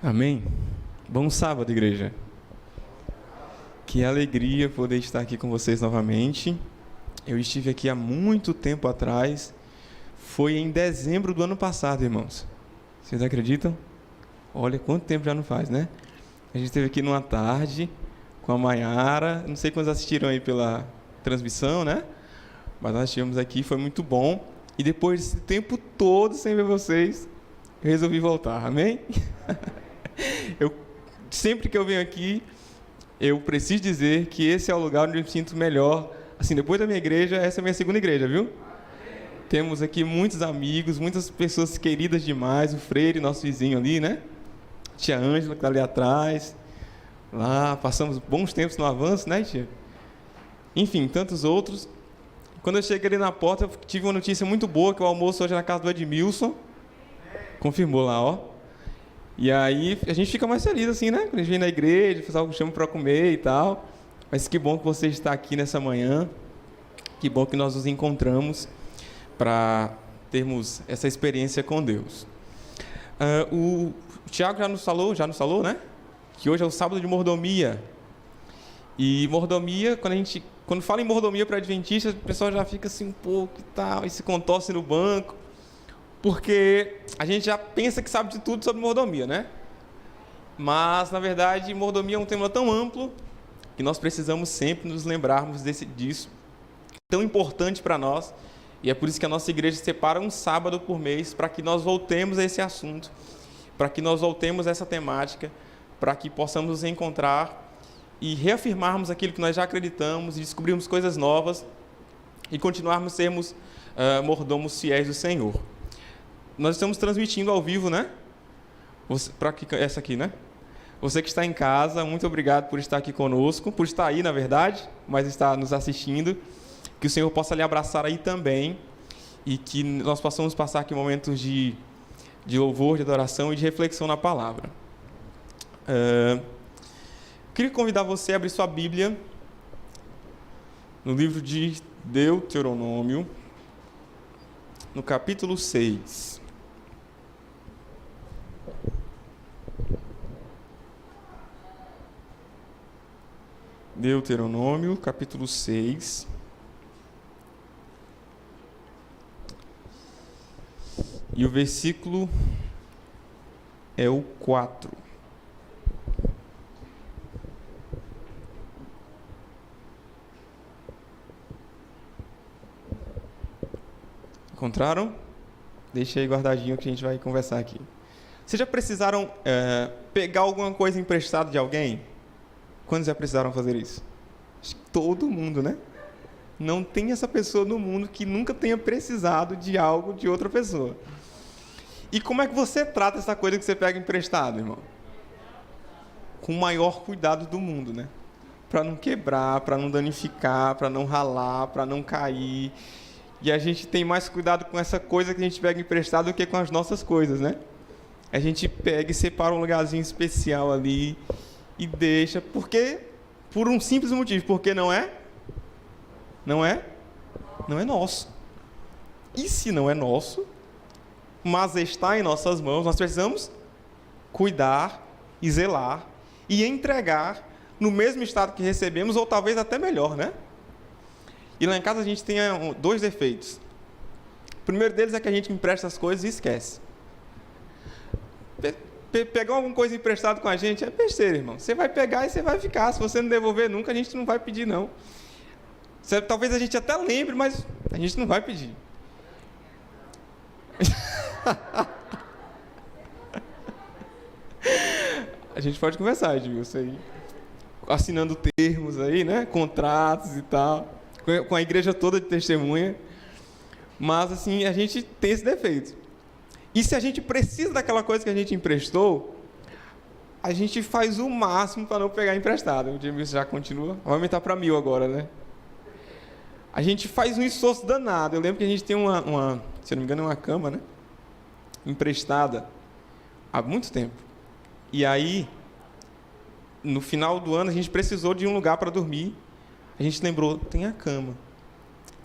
Amém? Bom sábado, igreja. Que alegria poder estar aqui com vocês novamente. Eu estive aqui há muito tempo atrás. Foi em dezembro do ano passado, irmãos. Vocês acreditam? Olha quanto tempo já não faz, né? A gente esteve aqui numa tarde com a Maiara. Não sei quantos assistiram aí pela transmissão, né? Mas nós estivemos aqui, foi muito bom. E depois desse tempo todo sem ver vocês, eu resolvi voltar. Amém? Sempre que eu venho aqui, eu preciso dizer que esse é o lugar onde eu me sinto melhor. Assim, depois da minha igreja, essa é a minha segunda igreja, viu? Temos aqui muitos amigos, muitas pessoas queridas demais. O Freire, nosso vizinho ali, né? Tia Ângela, que está ali atrás. Lá, passamos bons tempos no avanço, né, tia? Enfim, tantos outros. Quando eu cheguei ali na porta, eu tive uma notícia muito boa, que o almoço hoje é na casa do Edmilson. Confirmou lá, ó. E aí a gente fica mais feliz assim, né? Quando a gente vem na igreja, o pessoal chama para comer e tal. Mas que bom que você está aqui nessa manhã. Que bom que nós nos encontramos para termos essa experiência com Deus. O Tiago já nos falou, né? Que hoje é o sábado de mordomia. E mordomia, quando fala em mordomia para adventistas, o pessoal já fica assim um pouco e tal, e se contorce no banco. Porque a gente já pensa que sabe de tudo sobre mordomia, né? Mas, na verdade, mordomia é um tema tão amplo que nós precisamos sempre nos lembrarmos disso. Tão importante para nós. E é por isso que a nossa igreja separa um sábado por mês para que nós voltemos a esse assunto, para que nós voltemos a essa temática, para que possamos nos encontrar e reafirmarmos aquilo que nós já acreditamos e descobrirmos coisas novas e continuarmos a sermos mordomos fiéis do Senhor. Nós estamos transmitindo ao vivo, né? Essa aqui, né? Você que está em casa, muito obrigado por estar aqui conosco, por estar aí, na verdade, mas está nos assistindo. Que o Senhor possa lhe abraçar aí também e que nós possamos passar aqui momentos de louvor, de adoração e de reflexão na palavra. Queria convidar você a abrir sua Bíblia no livro de Deuteronômio, no capítulo 6. Deuteronômio, capítulo 6. E o versículo é o 4. Encontraram? Deixa aí guardadinho que a gente vai conversar aqui. Vocês já precisaram pegar alguma coisa emprestada de alguém? Quando já precisaram fazer isso? Acho que todo mundo, né? Não tem essa pessoa no mundo que nunca tenha precisado de algo de outra pessoa. E como é que você trata essa coisa que você pega emprestado, irmão? Com o maior cuidado do mundo, né? Para não quebrar, para não danificar, para não ralar, para não cair. E a gente tem mais cuidado com essa coisa que a gente pega emprestado do que com as nossas coisas, né? A gente pega e separa um lugarzinho especial ali e deixa, porque por um simples motivo, porque não é nosso. E se não é nosso, mas está em nossas mãos, nós precisamos cuidar e zelar e entregar no mesmo estado que recebemos, ou talvez até melhor, né? E lá em casa a gente tem dois defeitos. O primeiro deles é que a gente empresta as coisas e esquece. Pegar alguma coisa emprestada com a gente é besteira, irmão. Você vai pegar e você vai ficar. Se você não devolver nunca, a gente não vai pedir, não. Talvez a gente até lembre, mas a gente não vai pedir. A gente pode conversar, Edmilson, aí. Assinando termos aí, né? Contratos e tal. Com a igreja toda de testemunha. Mas, assim, a gente tem esse defeito. E se a gente precisa daquela coisa que a gente emprestou, a gente faz o máximo para não pegar emprestado. O Edmilson já continua. Vai aumentar para 1000 agora, né? A gente faz um esforço danado. Eu lembro que a gente tem se não me engano, uma cama, né? Emprestada há muito tempo. E aí, no final do ano, a gente precisou de um lugar para dormir. A gente lembrou, tem a cama.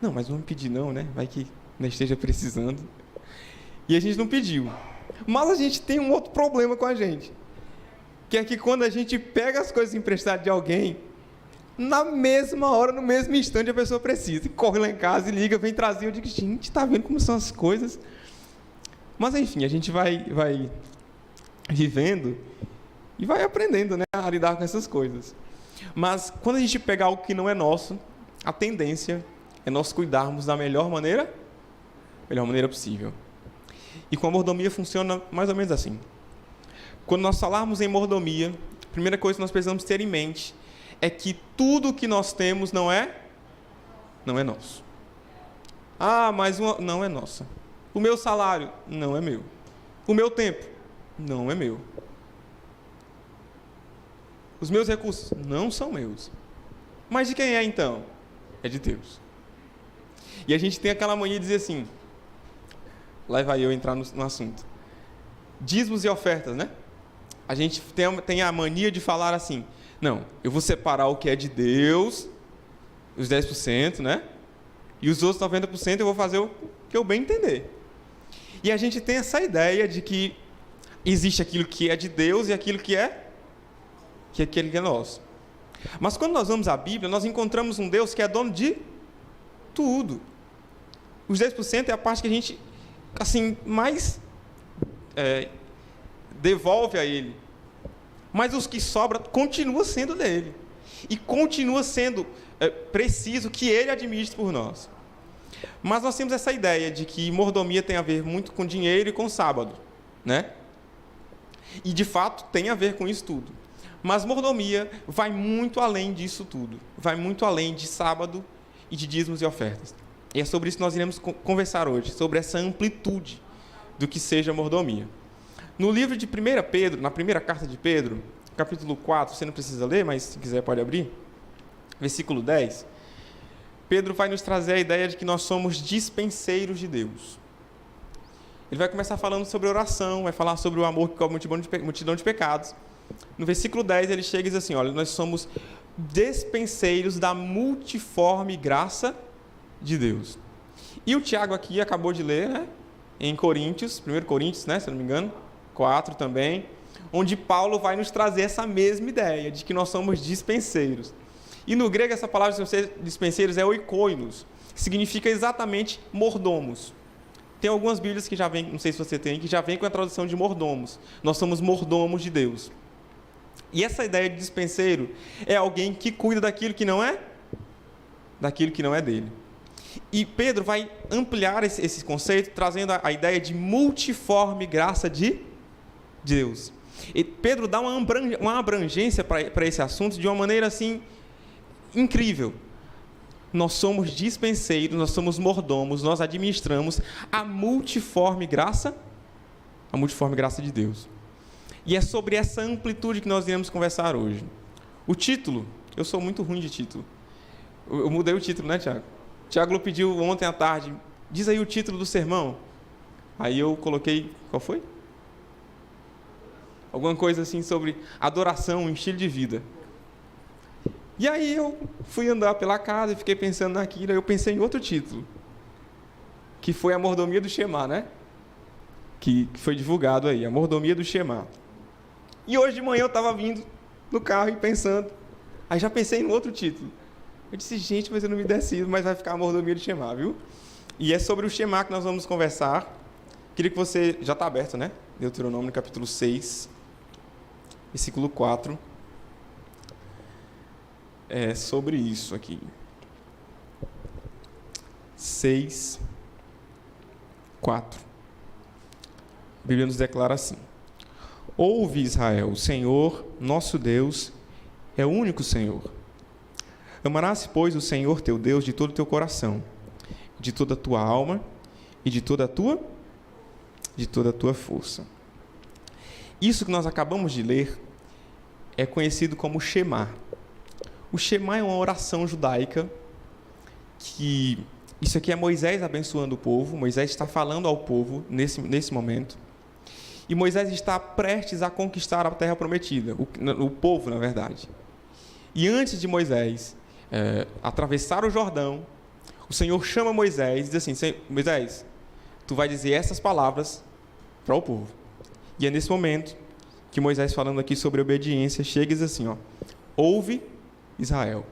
Não, mas não vamos pedir não, né? Vai que não esteja precisando. E a gente não pediu. Mas a gente tem um outro problema com a gente. que é que quando a gente pega as coisas emprestadas de alguém, na mesma hora, no mesmo instante, a pessoa precisa. E corre lá em casa e liga, vem trazer. Eu digo, gente, tá vendo como são as coisas? Mas, enfim, a gente vai vivendo e vai aprendendo, né, a lidar com essas coisas. Mas, quando a gente pega algo que não é nosso, a tendência é nós cuidarmos da melhor maneira possível. E com a mordomia funciona mais ou menos assim. Quando nós falarmos em mordomia, a primeira coisa que nós precisamos ter em mente é que tudo que nós temos não é nosso. Ah, mas não é nossa. O meu salário não é meu. O meu tempo não é meu. Os meus recursos não são meus. Mas de quem é então? É de Deus. E a gente tem aquela mania de dizer assim, lá vai eu entrar no assunto. Dízimos e ofertas, né? A gente tem a mania de falar assim, não, eu vou separar o que é de Deus, os 10%, né? E os outros 90% eu vou fazer o que eu bem entender. E a gente tem essa ideia de que existe aquilo que é de Deus e aquilo que é nosso. Mas quando nós vamos à Bíblia, nós encontramos um Deus que é dono de tudo. Os 10% é a parte que a gente, assim, mais devolve a Ele. Mas os que sobram continua sendo dele. E continua sendo preciso que Ele administre por nós. Mas nós temos essa ideia de que mordomia tem a ver muito com dinheiro e com sábado, né? E, de fato, tem a ver com isso tudo. Mas mordomia vai muito além disso tudo. Vai muito além de sábado e de dízimos e ofertas. E é sobre isso que nós iremos conversar hoje, sobre essa amplitude do que seja mordomia. No livro de 1 Pedro, na primeira carta de Pedro, capítulo 4, você não precisa ler, mas se quiser pode abrir, versículo 10, Pedro vai nos trazer a ideia de que nós somos dispenseiros de Deus. Ele vai começar falando sobre oração, vai falar sobre o amor que cobre multidão de pecados. No versículo 10 ele chega e diz assim, olha, nós somos dispenseiros da multiforme graça de Deus. E o Tiago aqui acabou de ler, né, em Coríntios, 1 Coríntios, né, se eu não me engano, 4 também, onde Paulo vai nos trazer essa mesma ideia de que nós somos dispenseiros. E no grego essa palavra dispenseiros é oikoinos, que significa exatamente mordomos. Tem algumas Bíblias que já vem, não sei se você tem, que já vem com a tradução de mordomos. Nós somos mordomos de Deus. E essa ideia de dispenseiro é alguém que cuida daquilo que não é dele. E Pedro vai ampliar esse conceito, trazendo a ideia de multiforme graça de Deus. E Pedro dá uma abrangência para esse assunto de uma maneira assim incrível. Nós somos dispenseiros, nós somos mordomos, nós administramos a multiforme graça de Deus. E é sobre essa amplitude que nós iremos conversar hoje. O título, eu sou muito ruim de título. Eu mudei o título, né, Tiago? Tiago pediu ontem à tarde, diz aí o título do sermão. Aí eu coloquei, qual foi? Alguma coisa assim sobre adoração, um estilo de vida. E aí eu fui andar pela casa e fiquei pensando naquilo, aí eu pensei em outro título, que foi a mordomia do Shema, né? Que foi divulgado aí, a mordomia do Shema. E hoje de manhã eu estava vindo no carro e pensando, aí já pensei em outro título. Eu disse, gente, mas eu não me decido, mas vai ficar a mordomia do Shema, viu? E é sobre o Shema que nós vamos conversar. Queria que você, já está aberto, né? Deuteronômio capítulo 6, versículo 4. É sobre isso aqui. 6, 4. A Bíblia nos declara assim: Ouve, Israel, o Senhor, nosso Deus, é o único Senhor. Amarás, pois, o Senhor teu Deus de todo o teu coração, de toda a tua alma e de toda a tua força. Isso que nós acabamos de ler é conhecido como Shema. O Shema é uma oração judaica que... Isso aqui é Moisés abençoando o povo. Moisés está falando ao povo nesse momento. E Moisés está prestes a conquistar a terra prometida. O povo, na verdade. E antes de Moisés atravessar o Jordão, o Senhor chama Moisés e diz assim: Moisés, tu vai dizer essas palavras para o povo. E é nesse momento que Moisés, falando aqui sobre obediência, chega e diz assim, ouve, Israel,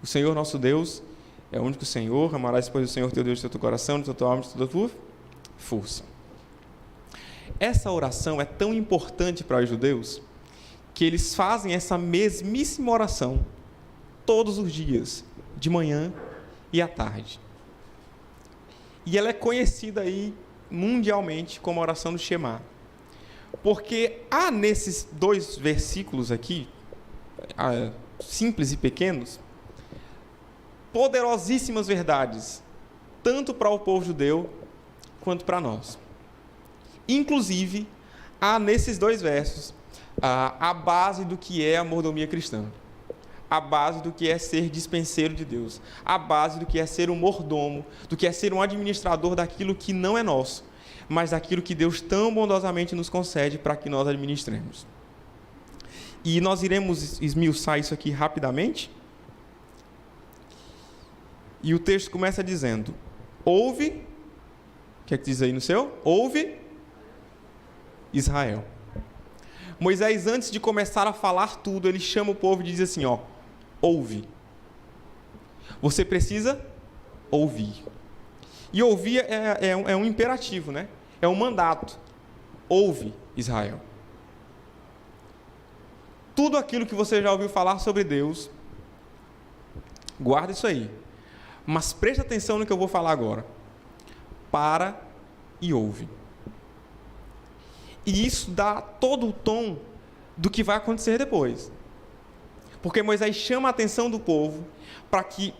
o Senhor nosso Deus é o único Senhor, amarás, pois, o Senhor teu Deus de todo o teu coração, de toda a tua alma, de toda a tua força. Essa oração é tão importante para os judeus que eles fazem essa mesmíssima oração todos os dias, de manhã e à tarde. E ela é conhecida aí mundialmente como a oração do Shema. Porque há nesses 2 versículos aqui, simples e pequenos, poderosíssimas verdades, tanto para o povo judeu quanto para nós. Inclusive, há nesses 2 versos a base do que é a mordomia cristã, a base do que é ser dispenseiro de Deus, a base do que é ser um mordomo, do que é ser um administrador daquilo que não é nosso, mas daquilo que Deus tão bondosamente nos concede para que nós administremos. E nós iremos esmiuçar isso aqui rapidamente. E o texto começa dizendo, ouve, o que é que diz aí no seu? Ouve, Israel. Moisés, antes de começar a falar tudo, ele chama o povo e diz assim, ouve. Você precisa ouvir. E ouvir é um imperativo, né? É um mandato. Ouve, Israel. Tudo aquilo que você já ouviu falar sobre Deus, guarda isso aí. Mas preste atenção no que eu vou falar agora. Para e ouve. E isso dá todo o tom do que vai acontecer depois. Porque Moisés chama a atenção do povo para que,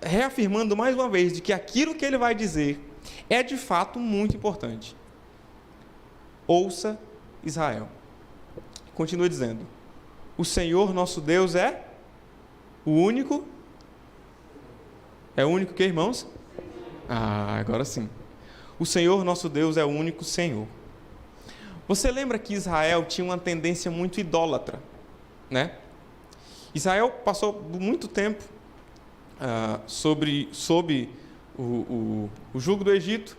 reafirmando mais uma vez, de que aquilo que ele vai dizer é de fato muito importante. Ouça, Israel. Continua dizendo, o Senhor nosso Deus é o único... É o único que, irmãos? Agora sim. O Senhor nosso Deus é o único Senhor. Você lembra que Israel tinha uma tendência muito idólatra, né? Israel passou muito tempo sob o jugo do Egito,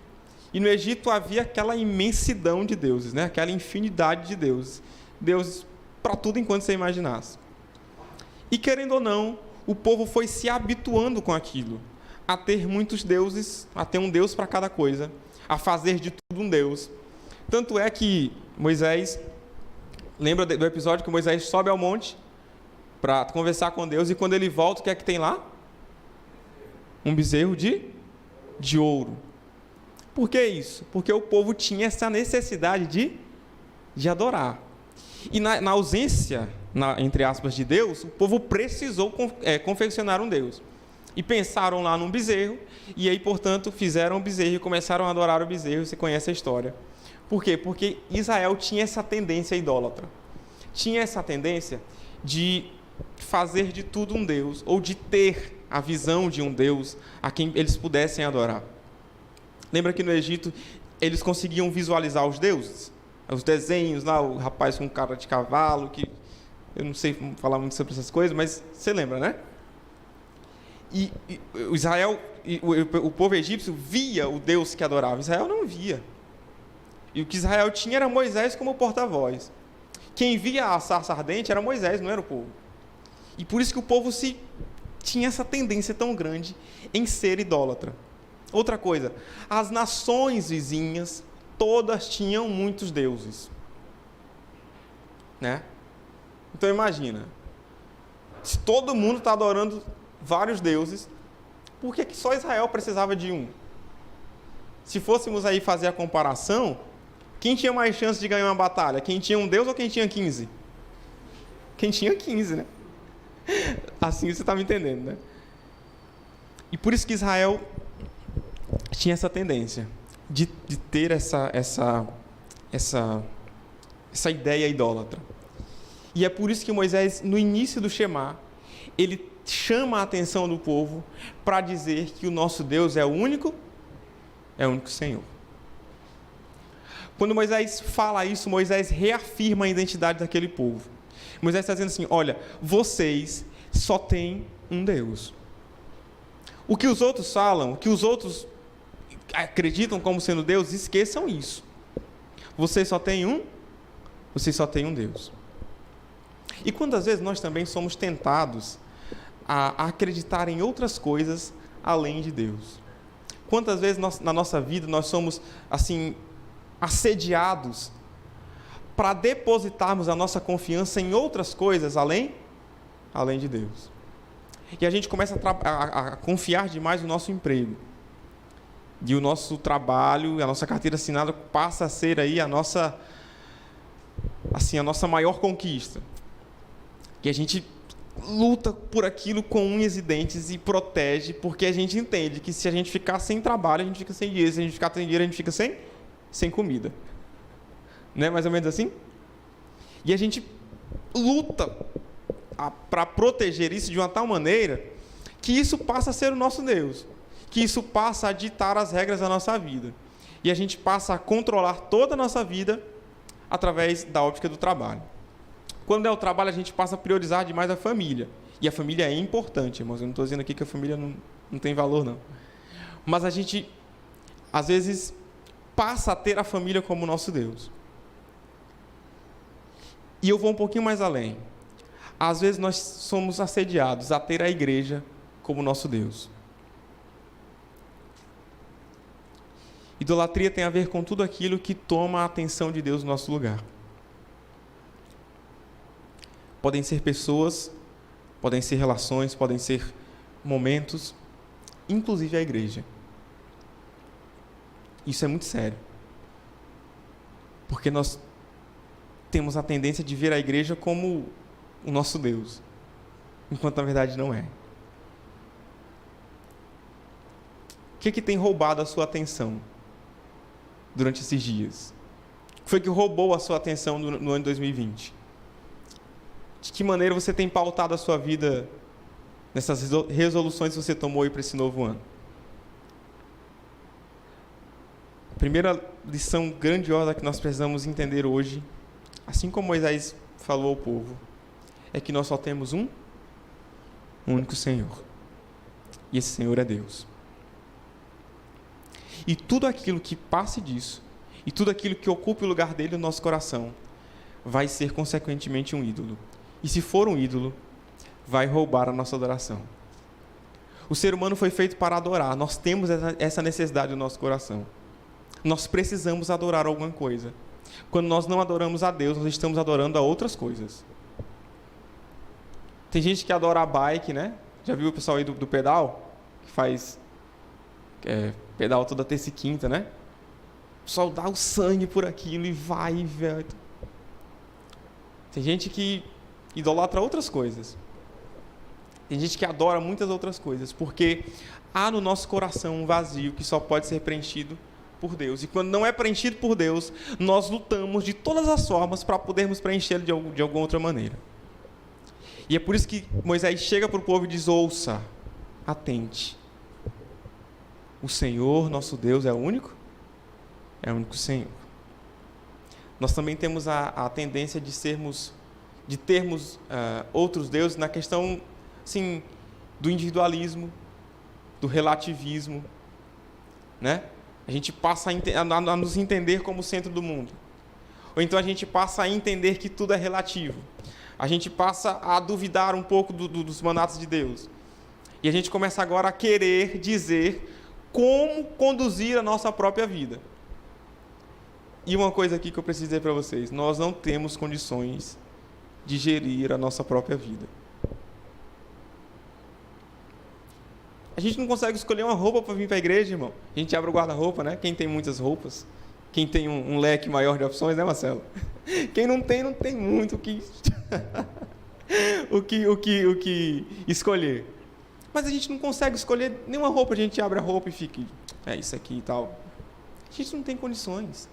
e no Egito havia aquela imensidão de deuses, né? Aquela infinidade de deuses. Deuses para tudo enquanto você imaginasse. E querendo ou não, o povo foi se habituando com aquilo, a ter muitos deuses, a ter um Deus para cada coisa, a fazer de tudo um Deus. Tanto é que Moisés, lembra do episódio que Moisés sobe ao monte para conversar com Deus, e quando ele volta, o que é que tem lá? Um bezerro de ouro. Por que isso? Porque o povo tinha essa necessidade de adorar. E na ausência, entre aspas, de Deus, o povo precisou confeccionar um Deus. E pensaram lá num bezerro, e aí, portanto, fizeram o bezerro e começaram a adorar o bezerro. Você conhece a história. Por quê? Porque Israel tinha essa tendência idólatra. Tinha essa tendência de fazer de tudo um Deus, ou de ter a visão de um Deus a quem eles pudessem adorar. Lembra que no Egito eles conseguiam visualizar os deuses? Os desenhos lá, o rapaz com cara de cavalo, que eu não sei falar muito sobre essas coisas, mas você lembra, né? E o povo egípcio via o Deus que adorava. Israel não via. E o que Israel tinha era Moisés como porta-voz. Quem via a sarça ardente era Moisés, não era o povo. E por isso que o povo tinha essa tendência tão grande em ser idólatra. Outra coisa, as nações vizinhas todas tinham muitos deuses, né? Então imagina, se todo mundo está adorando vários deuses, por que só Israel precisava de um? Se fôssemos aí fazer a comparação, quem tinha mais chance de ganhar uma batalha? Quem tinha um deus ou quem tinha 15? Quem tinha 15, né? Assim você está me entendendo, né? E por isso que Israel tinha essa tendência de ter essa ideia idólatra. E é por isso que Moisés, no início do Shema, ele chama a atenção do povo para dizer que o nosso Deus é o único Senhor. Quando Moisés fala isso, Moisés reafirma a identidade daquele povo. Moisés está dizendo assim, olha, vocês só têm um Deus. O que os outros falam, o que os outros acreditam como sendo Deus, esqueçam isso. Vocês só têm um Deus. E quantas vezes nós também somos tentados a acreditar em outras coisas além de Deus? Quantas vezes na nossa vida nós somos, assim, assediados para depositarmos a nossa confiança em outras coisas além de Deus? E a gente começa a confiar demais no nosso emprego. E o nosso trabalho, a nossa carteira assinada passa a ser aí a nossa maior conquista. E a gente luta por aquilo com unhas e dentes e protege, porque a gente entende que se a gente ficar sem trabalho, a gente fica sem dinheiro. Se a gente ficar sem dinheiro, a gente fica sem comida. Não é mais ou menos assim? E a gente luta para proteger isso de uma tal maneira que isso passa a ser o nosso Deus, que isso passa a ditar as regras da nossa vida. E a gente passa a controlar toda a nossa vida através da óptica do trabalho. Quando é o trabalho, a gente passa a priorizar demais a família. E a família é importante, irmãos. Eu não estou dizendo aqui que a família não tem valor, não. Mas a gente, às vezes, passa a ter a família como nosso Deus. E eu vou um pouquinho mais além. Às vezes nós somos assediados a ter a igreja como nosso Deus. Idolatria tem a ver com tudo aquilo que toma a atenção de Deus no nosso lugar. Podem ser pessoas, podem ser relações, podem ser momentos, inclusive a igreja. Isso é muito sério. Porque nós temos a tendência de ver a igreja como o nosso Deus, enquanto na verdade não é. O que tem roubado a sua atenção durante esses dias? O que foi que roubou a sua atenção no ano 2020? De que maneira você tem pautado a sua vida nessas resoluções que você tomou aí para esse novo ano? A primeira lição grandiosa que nós precisamos entender hoje, assim como Moisés falou ao povo, é que nós só temos um único Senhor. E esse Senhor é Deus. E tudo aquilo que passe disso, e tudo aquilo que ocupe o lugar dele no nosso coração, vai ser consequentemente um ídolo. E se for um ídolo, vai roubar a nossa adoração. O ser humano foi feito para adorar. Nós temos essa necessidade no nosso coração. Nós precisamos adorar alguma coisa. Quando nós não adoramos a Deus, nós estamos adorando a outras coisas. Tem gente que adora a bike, né? Já viu o pessoal aí do pedal? Que faz pedal toda terça e quinta, né? O pessoal dá o sangue por aquilo e vai, velho. Tem gente que idolatra outras coisas. Tem gente que adora muitas outras coisas, porque há no nosso coração um vazio que só pode ser preenchido por Deus. E quando não é preenchido por Deus, nós lutamos de todas as formas para podermos preenchê-lo de alguma outra maneira. E é por isso que Moisés chega para o povo e diz: ouça, atente. O Senhor, nosso Deus, é o único? É o único Senhor. Nós também temos a tendência de termos outros deuses na questão, assim, do individualismo, do relativismo, né? A gente passa a nos entender como o centro do mundo. Ou então a gente passa a entender que tudo é relativo. A gente passa a duvidar um pouco dos mandatos de Deus. E a gente começa agora a querer dizer como conduzir a nossa própria vida. E uma coisa aqui que eu preciso dizer para vocês: nós não temos condições de gerir a nossa própria vida. A gente não consegue escolher uma roupa para vir para a igreja, irmão. A gente abre o guarda-roupa, né? Quem tem muitas roupas, quem tem um leque maior de opções, né, Marcelo? Quem não tem muito o que o que escolher. Mas a gente não consegue escolher nenhuma roupa. A gente abre a roupa e fica, é isso aqui e tal. A gente não tem condições.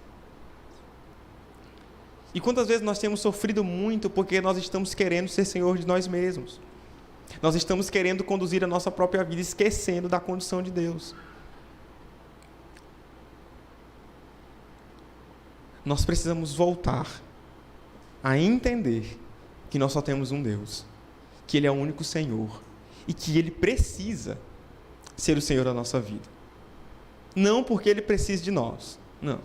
E quantas vezes nós temos sofrido muito porque nós estamos querendo ser senhor de nós mesmos. Nós estamos querendo conduzir a nossa própria vida, esquecendo da condição de Deus. Nós precisamos voltar a entender que nós só temos um Deus, que Ele é o único Senhor e que Ele precisa ser o Senhor da nossa vida. Não porque Ele precisa de nós, não,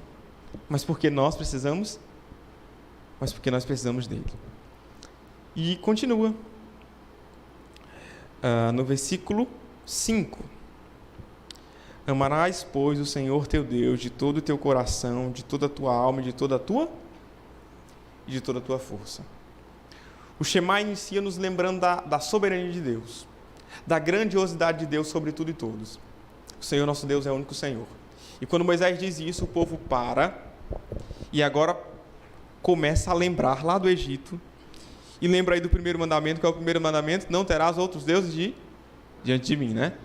mas porque nós precisamos dele. E continua. No versículo 5. Amarás, pois, o Senhor teu Deus de todo o teu coração, de toda a tua alma, de toda a tua força. O Shema inicia nos lembrando da soberania de Deus, da grandiosidade de Deus sobre tudo e todos. O Senhor nosso Deus é o único Senhor. E quando Moisés diz isso, o povo para e agora começa a lembrar lá do Egito. E lembra aí do primeiro mandamento, que é o primeiro mandamento: não terás outros deuses diante de mim, né?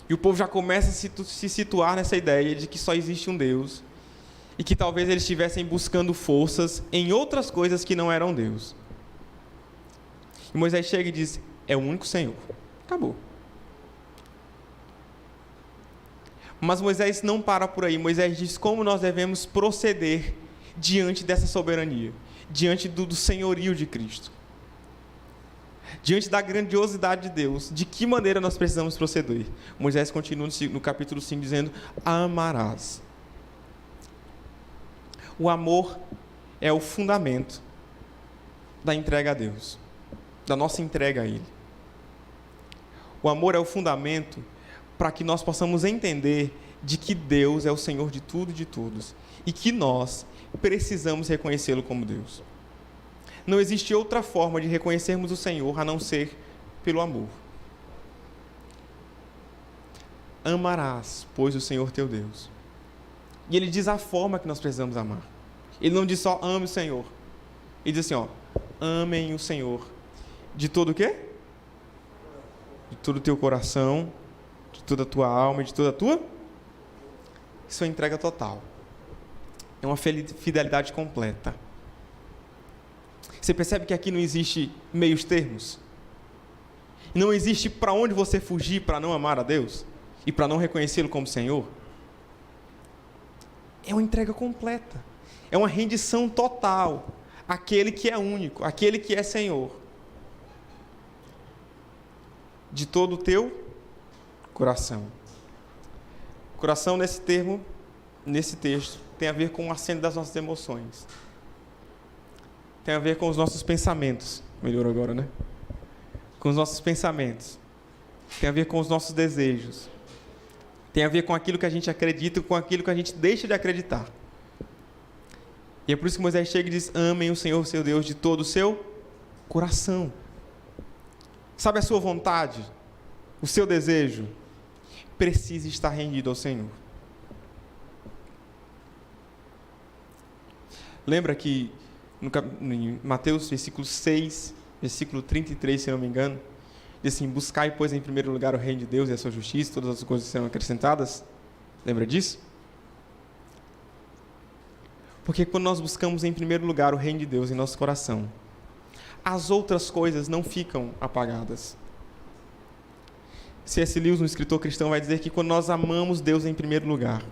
E o povo já começa a se situar nessa ideia de que só existe um Deus e que talvez eles estivessem buscando forças em outras coisas que não eram Deus. E Moisés chega e diz: é o único Senhor. Acabou. Mas Moisés não para por aí. Moisés diz como nós devemos proceder diante dessa soberania, diante do senhorio de Cristo, diante da grandiosidade de Deus. De que maneira nós precisamos proceder? Moisés continua no capítulo 5 dizendo: amarás. O amor é o fundamento da entrega a Deus, da nossa entrega a Ele. O amor é o fundamento para que nós possamos entender de que Deus é o Senhor de tudo e de todos, e que nós precisamos reconhecê-lo como Deus. Não existe outra forma de reconhecermos o Senhor a não ser pelo amor. Amarás, pois, o Senhor teu Deus. E ele diz a forma que nós precisamos amar. Ele não diz só ame o Senhor. Ele diz assim, amem o Senhor de todo o quê? De todo o teu coração, de toda a tua alma, de toda a tua... Isso é entrega total. É uma fidelidade completa. Você percebe que aqui não existe meios termos? Não existe para onde você fugir para não amar a Deus e para não reconhecê-lo como Senhor. É uma entrega completa. É uma rendição total àquele que é único, àquele que é Senhor. De todo o teu coração. Coração, nesse termo, nesse texto, tem a ver com o aceno das nossas emoções. Tem a ver com os nossos pensamentos. Melhorou agora, né? Com os nossos pensamentos. Tem a ver com os nossos desejos. Tem a ver com aquilo que a gente acredita e com aquilo que a gente deixa de acreditar. E é por isso que Moisés chega e diz: amem o Senhor, seu Deus, de todo o seu coração. Sabe a sua vontade? O seu desejo? Precisa estar rendido ao Senhor. Lembra que em Mateus, versículo 6, versículo 33, se não me engano, diz assim: buscai, pois, em primeiro lugar o reino de Deus e a sua justiça, todas as coisas serão acrescentadas. Lembra disso? Porque quando nós buscamos em primeiro lugar o reino de Deus em nosso coração, as outras coisas não ficam apagadas. C.S. Lewis, um escritor cristão, vai dizer que quando nós amamos Deus em primeiro lugar,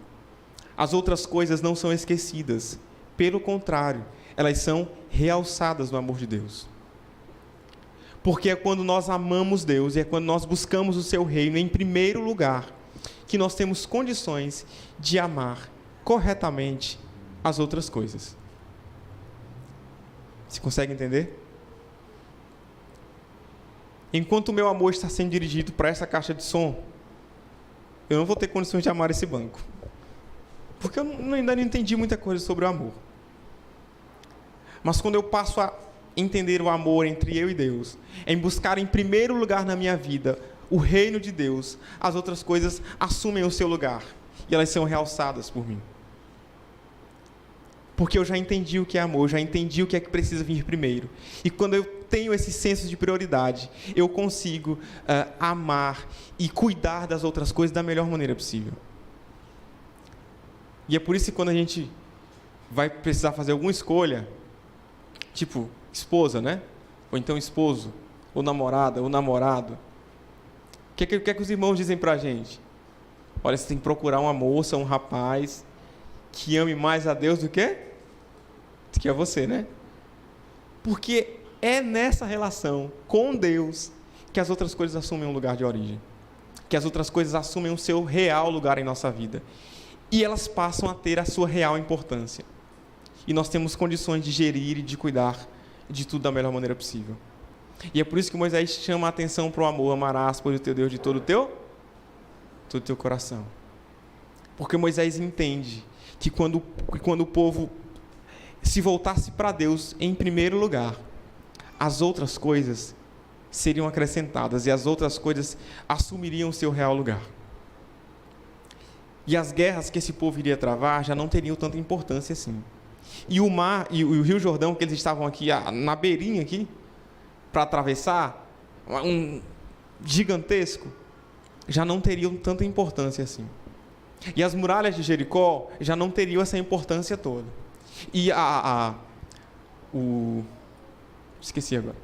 as outras coisas não são esquecidas. Pelo contrário, elas são realçadas no amor de Deus. Porque é quando nós amamos Deus e é quando nós buscamos o seu reino em primeiro lugar que nós temos condições de amar corretamente as outras coisas. Você consegue entender? Enquanto o meu amor está sendo dirigido para essa caixa de som, eu não vou ter condições de amar esse banco. Porque eu ainda não entendi muita coisa sobre o amor. Mas quando eu passo a entender o amor entre eu e Deus, em buscar em primeiro lugar na minha vida o reino de Deus, as outras coisas assumem o seu lugar e elas são realçadas por mim. Porque eu já entendi o que é amor, eu já entendi o que é que precisa vir primeiro. E quando eu tenho esse senso de prioridade, eu consigo amar e cuidar das outras coisas da melhor maneira possível. E é por isso que quando a gente vai precisar fazer alguma escolha, tipo esposa, né? Ou então esposo, ou namorada, ou namorado, o que é que os irmãos dizem pra gente? Olha, você tem que procurar uma moça, um rapaz que ame mais a Deus do que a você, né? Porque é nessa relação com Deus que as outras coisas assumem um lugar de origem, que as outras coisas assumem o seu real lugar em nossa vida e elas passam a ter a sua real importância. E nós temos condições de gerir e de cuidar de tudo da melhor maneira possível. E é por isso que Moisés chama a atenção para o amor. Amarás, pois, o teu Deus de todo o teu coração. Porque Moisés entende que quando o povo se voltasse para Deus em primeiro lugar, as outras coisas seriam acrescentadas e as outras coisas assumiriam o seu real lugar. E as guerras que esse povo iria travar já não teriam tanta importância assim. E o mar e o Rio Jordão, que eles estavam aqui na beirinha aqui, para atravessar, um gigantesco, já não teriam tanta importância assim. E as muralhas de Jericó já não teriam essa importância toda. E esqueci agora.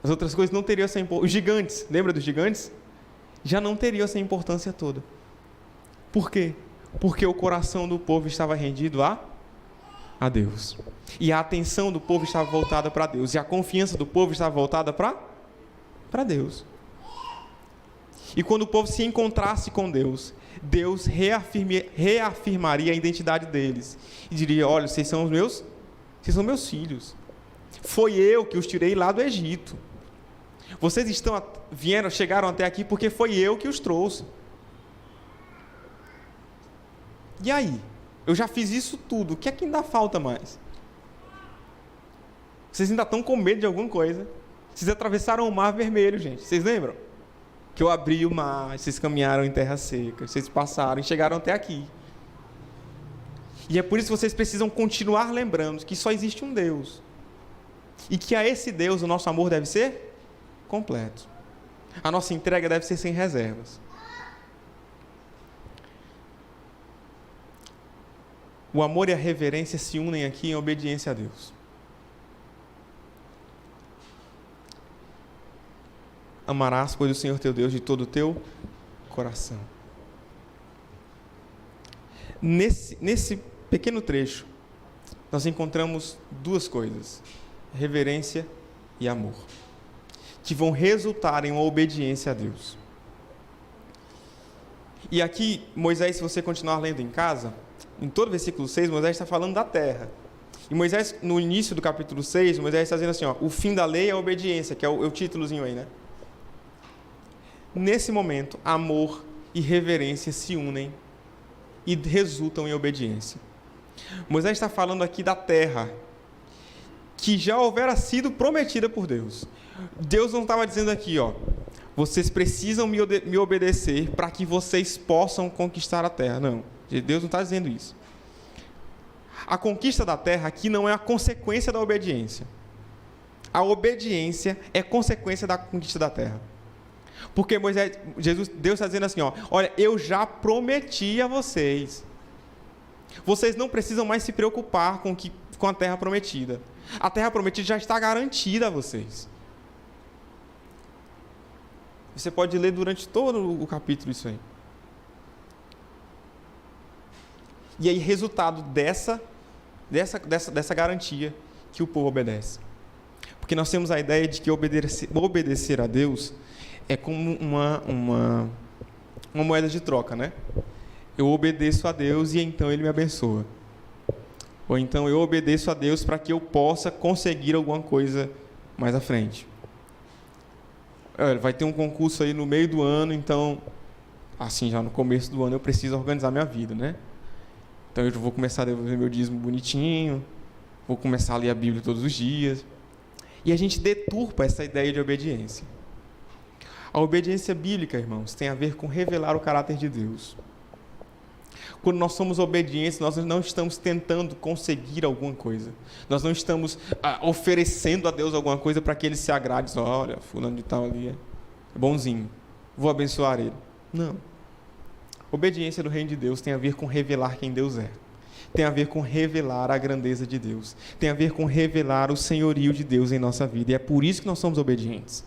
As outras coisas não teriam essa importância. Os gigantes, lembra dos gigantes? Já não teriam essa importância toda. Por quê? Porque o coração do povo estava rendido a Deus. E a atenção do povo estava voltada para Deus. E a confiança do povo estava voltada para Deus. E quando o povo se encontrasse com Deus, Deus reafirmaria a identidade deles. E diria, olha, vocês são meus filhos. Foi eu que os tirei lá do Egito. Vocês chegaram até aqui porque foi eu que os trouxe. E aí? Eu já fiz isso tudo. O que é que ainda falta mais? Vocês ainda estão com medo de alguma coisa. Vocês atravessaram o Mar Vermelho, gente. Vocês lembram? Que eu abri o mar, vocês caminharam em terra seca. Vocês passaram e chegaram até aqui. E é por isso que vocês precisam continuar lembrando que só existe um Deus. E que a esse Deus o nosso amor deve ser completo. A nossa entrega deve ser sem reservas. O amor e a reverência se unem aqui em obediência a Deus. Amarás, pois, o Senhor teu Deus de todo o teu coração. Nesse pequeno trecho, nós encontramos duas coisas: reverência e amor, que vão resultar em uma obediência a Deus. E aqui, Moisés, se você continuar lendo em casa, em todo o versículo 6, Moisés está falando da terra. E Moisés, no início do capítulo 6, Moisés está dizendo assim, o fim da lei é a obediência, que é o títulozinho aí, né? Nesse momento, amor e reverência se unem e resultam em obediência. Moisés está falando aqui da terra, que já houvera sido prometida por Deus. Deus não estava dizendo aqui, vocês precisam me obedecer para que vocês possam conquistar a terra. Não, Deus não está dizendo isso. A conquista da terra aqui não é a consequência da obediência. A obediência é consequência da conquista da terra. Porque Deus está dizendo assim, olha, eu já prometi a vocês. Vocês não precisam mais se preocupar com a terra prometida. A terra prometida já está garantida a vocês. Você pode ler durante todo o capítulo isso aí. E aí, resultado dessa garantia que o povo obedece. Porque nós temos a ideia de que obedecer a Deus é como uma moeda de troca, né? Eu obedeço a Deus e então Ele me abençoa. Ou então eu obedeço a Deus para que eu possa conseguir alguma coisa mais à frente. Vai ter um concurso aí no meio do ano, então, assim, já no começo do ano eu preciso organizar minha vida, né? Então eu vou começar a devolver meu dízimo bonitinho, vou começar a ler a Bíblia todos os dias. E a gente deturpa essa ideia de obediência. A obediência bíblica, irmãos, tem a ver com revelar o caráter de Deus. Quando nós somos obedientes, nós não estamos tentando conseguir alguma coisa. Nós não estamos oferecendo a Deus alguma coisa para que Ele se agrade. Olha, fulano de tal ali é bonzinho, vou abençoar ele. Não. Obediência do reino de Deus tem a ver com revelar quem Deus é. Tem a ver com revelar a grandeza de Deus. Tem a ver com revelar o senhorio de Deus em nossa vida. E é por isso que nós somos obedientes.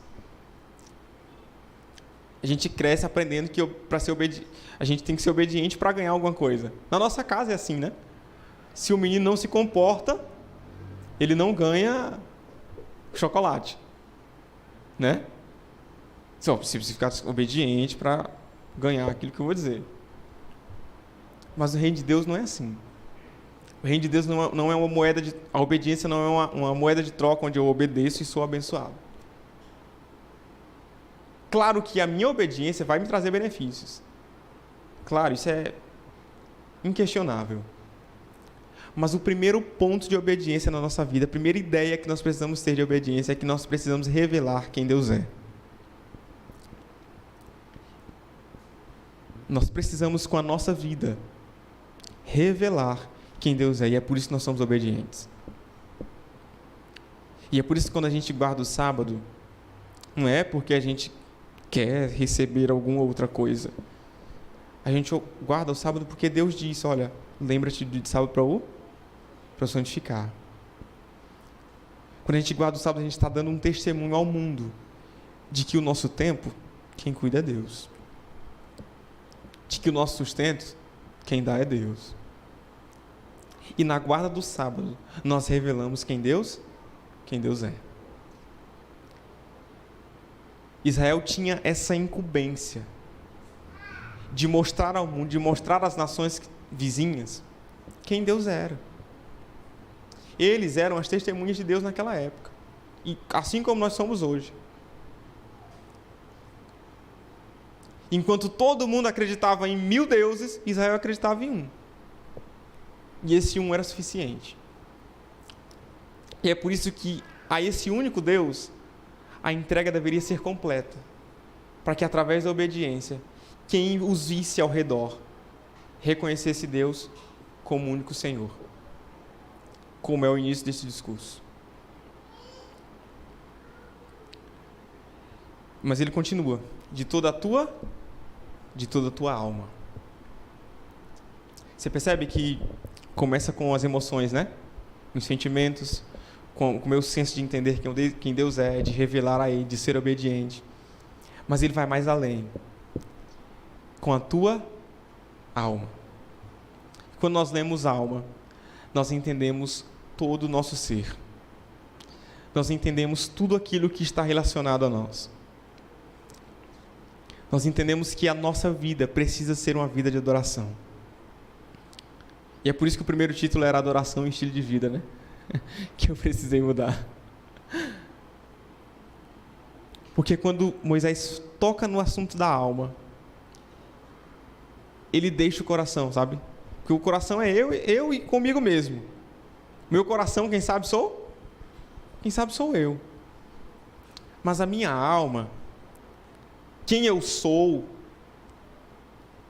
A gente cresce aprendendo que para ser a gente tem que ser obediente para ganhar alguma coisa. Na nossa casa é assim, né? Se o menino não se comporta, ele não ganha chocolate, né? Só precisa ficar obediente para ganhar aquilo que eu vou dizer. Mas o reino de Deus não é assim. O reino de Deus não é uma moeda de... A obediência não é uma moeda de troca onde eu obedeço e sou abençoado. Claro que a minha obediência vai me trazer benefícios. Claro, isso é inquestionável. Mas o primeiro ponto de obediência na nossa vida, a primeira ideia que nós precisamos ter de obediência é que nós precisamos revelar quem Deus é. Nós precisamos, com a nossa vida, revelar quem Deus é. E é por isso que nós somos obedientes. E é por isso que quando a gente guarda o sábado, não é porque a gente quer receber alguma outra coisa. A gente guarda o sábado porque Deus disse, olha, lembra-te de sábado para santificar. Quando a gente guarda o sábado, a gente está dando um testemunho ao mundo de que o nosso tempo, quem cuida é Deus. De que o nosso sustento, quem dá é Deus. E na guarda do sábado, nós revelamos quem Deus é. Israel tinha essa incumbência de mostrar ao mundo, de mostrar às nações vizinhas quem Deus era. Eles eram as testemunhas de Deus naquela época, e assim como nós somos hoje. Enquanto todo mundo acreditava em 1000 deuses, Israel acreditava em um. E esse um era suficiente. E é por isso que a esse único Deus, a entrega deveria ser completa, para que através da obediência, quem os visse ao redor, reconhecesse Deus como o único Senhor. Como é o início desse discurso. Mas ele continua, de toda a tua alma. Você percebe que começa com as emoções, né? Os sentimentos, com o meu senso de entender quem Deus é, de revelar a Ele, de ser obediente. Mas ele vai mais além. Com a tua alma. Quando nós lemos alma, nós entendemos todo o nosso ser. Nós entendemos tudo aquilo que está relacionado a nós. Nós entendemos que a nossa vida precisa ser uma vida de adoração. E é por isso que o primeiro título era Adoração e Estilo de Vida, né? Que eu precisei mudar. Porque quando Moisés toca no assunto da alma, ele deixa o coração, sabe? Porque o coração é eu e comigo mesmo. Meu coração, quem sabe sou eu. Mas a minha alma, quem eu sou,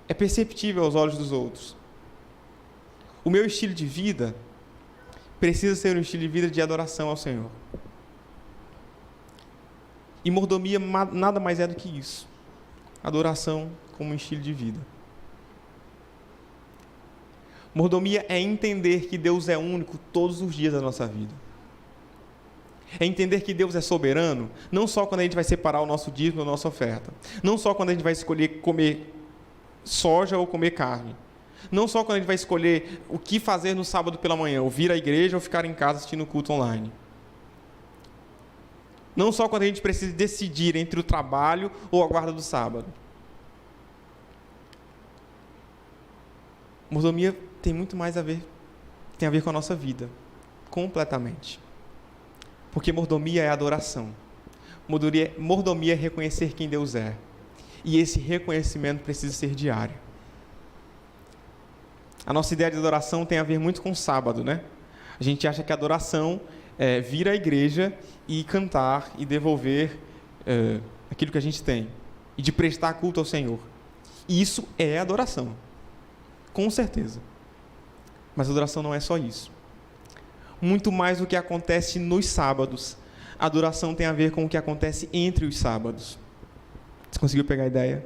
é perceptível aos olhos dos outros. O meu estilo de vida precisa ser um estilo de vida de adoração ao Senhor. E mordomia nada mais é do que isso. Adoração como um estilo de vida. Mordomia é entender que Deus é único todos os dias da nossa vida. É entender que Deus é soberano, não só quando a gente vai separar o nosso dízimo da nossa oferta. Não só quando a gente vai escolher comer soja ou comer carne. Não só quando a gente vai escolher o que fazer no sábado pela manhã, ou vir à igreja ou ficar em casa assistindo o culto online. Não só quando a gente precisa decidir entre o trabalho ou a guarda do sábado. Mordomia tem muito mais a ver, tem a ver com a nossa vida, completamente. Porque mordomia é adoração. Mordomia é reconhecer quem Deus é. E esse reconhecimento precisa ser diário. A nossa ideia de adoração tem a ver muito com o sábado, né? A gente acha que a adoração é vir à igreja e cantar e devolver aquilo que a gente tem. E de prestar culto ao Senhor. E isso é adoração. Com certeza. Mas a adoração não é só isso. Muito mais do que acontece nos sábados. A adoração tem a ver com o que acontece entre os sábados. Você conseguiu pegar a ideia?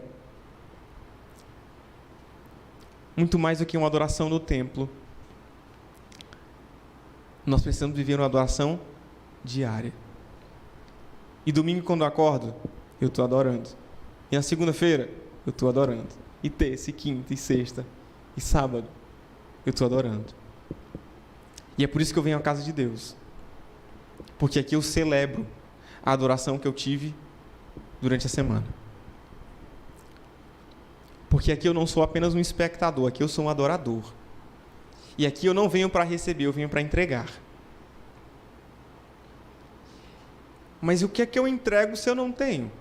Muito mais do que uma adoração no templo. Nós precisamos viver uma adoração diária. E domingo, quando eu acordo, eu estou adorando. E na segunda-feira, eu estou adorando. E terça, e quinta, e sexta, e sábado, eu estou adorando. E é por isso que eu venho à casa de Deus. Porque aqui eu celebro a adoração que eu tive durante a semana. Porque aqui eu não sou apenas um espectador, aqui eu sou um adorador. E aqui eu não venho para receber, eu venho para entregar. Mas o que é que eu entrego se eu não tenho?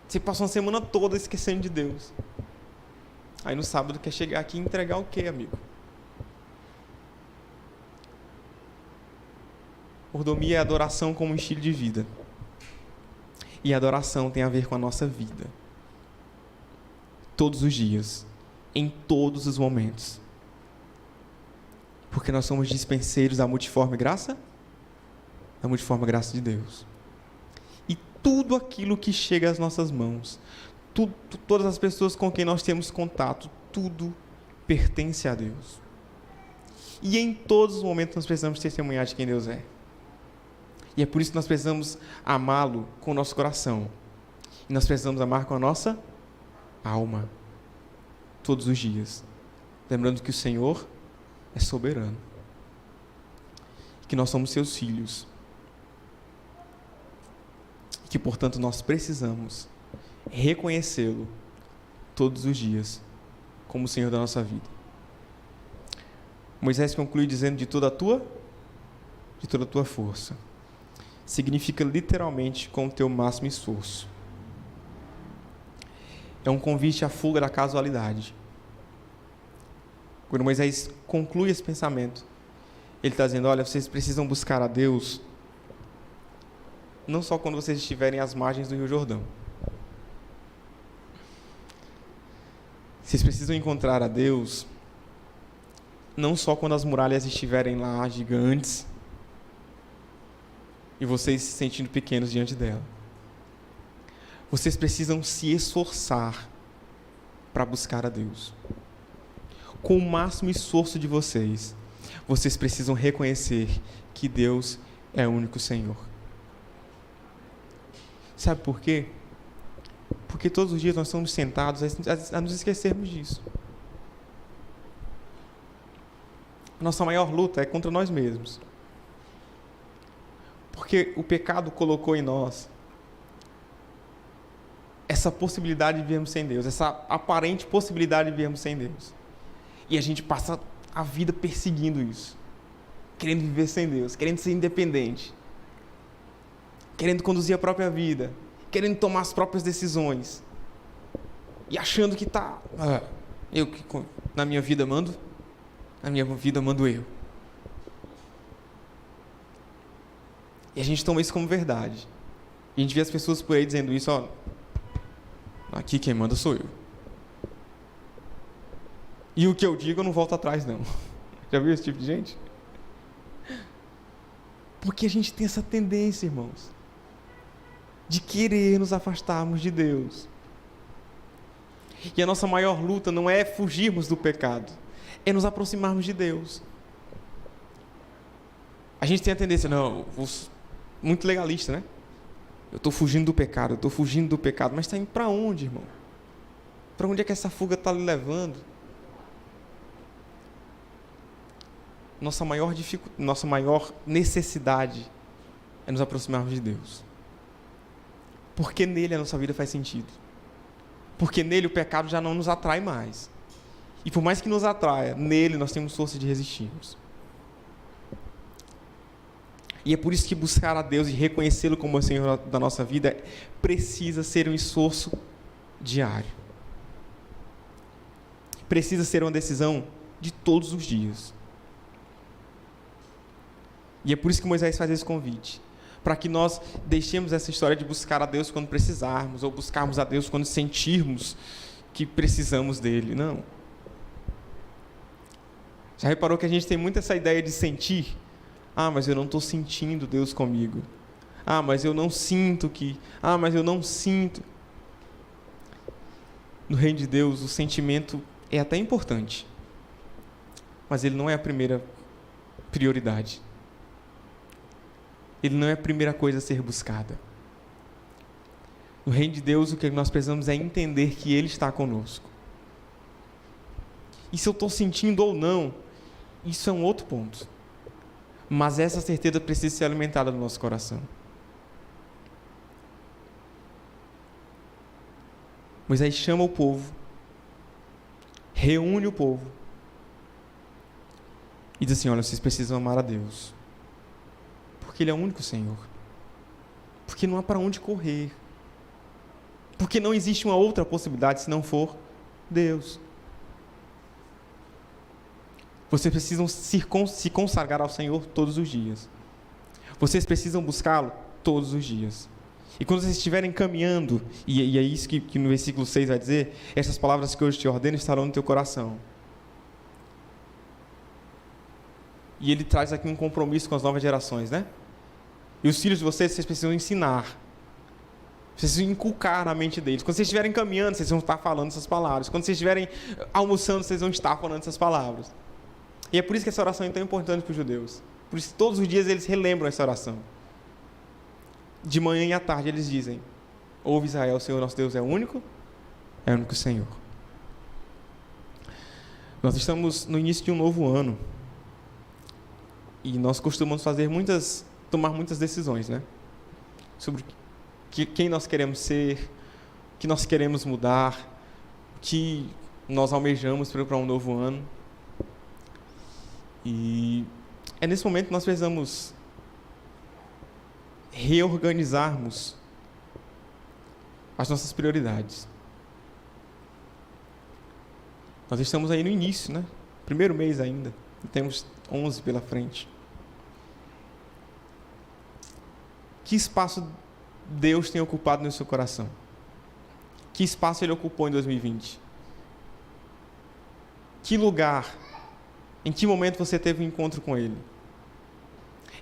Você passa uma semana toda esquecendo de Deus. Aí no sábado quer chegar aqui e entregar o quê, amigo? Mordomia é adoração como um estilo de vida. E a adoração tem a ver com a nossa vida. Todos os dias. Em todos os momentos. Porque nós somos dispenseiros da multiforme graça? Da multiforme graça de Deus. E tudo aquilo que chega às nossas mãos, todas as pessoas com quem nós temos contato, tudo pertence a Deus. E em todos os momentos nós precisamos testemunhar de quem Deus é. E é por isso que nós precisamos amá-lo com o nosso coração. E nós precisamos amar com a nossa alma. Todos os dias. Lembrando que o Senhor é soberano. E que nós somos seus filhos. E que, portanto, nós precisamos reconhecê-lo todos os dias como o Senhor da nossa vida. Moisés conclui dizendo de toda a tua força. Significa literalmente com o teu máximo esforço. É um convite à fuga da casualidade. Quando Moisés conclui esse pensamento, ele está dizendo, olha, vocês precisam buscar a Deus não só quando vocês estiverem às margens do Rio Jordão. Vocês precisam encontrar a Deus não só quando as muralhas estiverem lá gigantes e vocês se sentindo pequenos diante dela. Vocês precisam se esforçar para buscar a Deus. Com o máximo esforço de vocês, vocês precisam reconhecer que Deus é o único Senhor. Sabe por quê? Porque todos os dias nós estamos sentados a nos esquecermos disso. Nossa maior luta é contra nós mesmos. Porque o pecado colocou em nós essa possibilidade de vivermos sem Deus, essa aparente possibilidade de vivermos sem Deus. E a gente passa a vida perseguindo isso. Querendo viver sem Deus, querendo ser independente. Querendo conduzir a própria vida. Querendo tomar as próprias decisões. E achando que eu que na minha vida mando, na minha vida mando eu. E a gente toma isso como verdade. E a gente vê as pessoas por aí dizendo isso, ó, aqui quem manda sou eu. E o que eu digo eu não volto atrás não. Já viu esse tipo de gente? Porque a gente tem essa tendência, irmãos, de querer nos afastarmos de Deus. E a nossa maior luta não é fugirmos do pecado, é nos aproximarmos de Deus. A gente tem a tendência, muito legalista, né? Eu estou fugindo do pecado, mas está indo para onde, irmão? Para onde é que essa fuga está lhe levando? Nossa maior necessidade é nos aproximarmos de Deus. Porque nele a nossa vida faz sentido. Porque nele o pecado já não nos atrai mais. E por mais que nos atraia, nele nós temos força de resistirmos. E é por isso que buscar a Deus e reconhecê-lo como o Senhor da nossa vida precisa ser um esforço diário. Precisa ser uma decisão de todos os dias. E é por isso que Moisés faz esse convite. Para que nós deixemos essa história de buscar a Deus quando precisarmos, ou buscarmos a Deus quando sentirmos que precisamos dele. Não. Já reparou que a gente tem muito essa ideia de sentir? Mas eu não estou sentindo Deus comigo. Mas eu não sinto que... mas eu não sinto. No reino de Deus, o sentimento é até importante. Mas ele não é a primeira prioridade. Ele não é a primeira coisa a ser buscada. No reino de Deus, o que nós precisamos é entender que Ele está conosco. E se eu estou sentindo ou não, isso é um outro ponto. Mas essa certeza precisa ser alimentada no nosso coração. Moisés chama o povo, reúne o povo e diz assim: olha, vocês precisam amar a Deus, porque Ele é o único Senhor, porque não há para onde correr, porque não existe uma outra possibilidade se não for Deus. Vocês precisam se consagrar ao Senhor todos os dias. Vocês precisam buscá-lo todos os dias. E quando vocês estiverem caminhando, e é isso que no versículo 6 vai dizer, essas palavras que hoje te ordeno estarão no teu coração. E ele traz aqui um compromisso com as novas gerações, né? E os filhos de vocês precisam ensinar. Vocês precisam inculcar na mente deles. Quando vocês estiverem caminhando, vocês vão estar falando essas palavras. Quando vocês estiverem almoçando, vocês vão estar falando essas palavras. E é por isso que essa oração é tão importante para os judeus. Por isso que todos os dias eles relembram essa oração. De manhã e à tarde eles dizem: ouve Israel, o Senhor nosso Deus é o único Senhor. Nós estamos no início de um novo ano. E nós costumamos tomar muitas decisões, né? Sobre quem nós queremos ser, o que nós queremos mudar, o que nós almejamos para um novo ano. E é nesse momento que nós precisamos reorganizarmos as nossas prioridades. Nós estamos aí no início, né? Primeiro mês ainda. E temos 11 pela frente. Que espaço Deus tem ocupado no seu coração? Que espaço Ele ocupou em 2020? Que lugar? Em que momento você teve um encontro com Ele?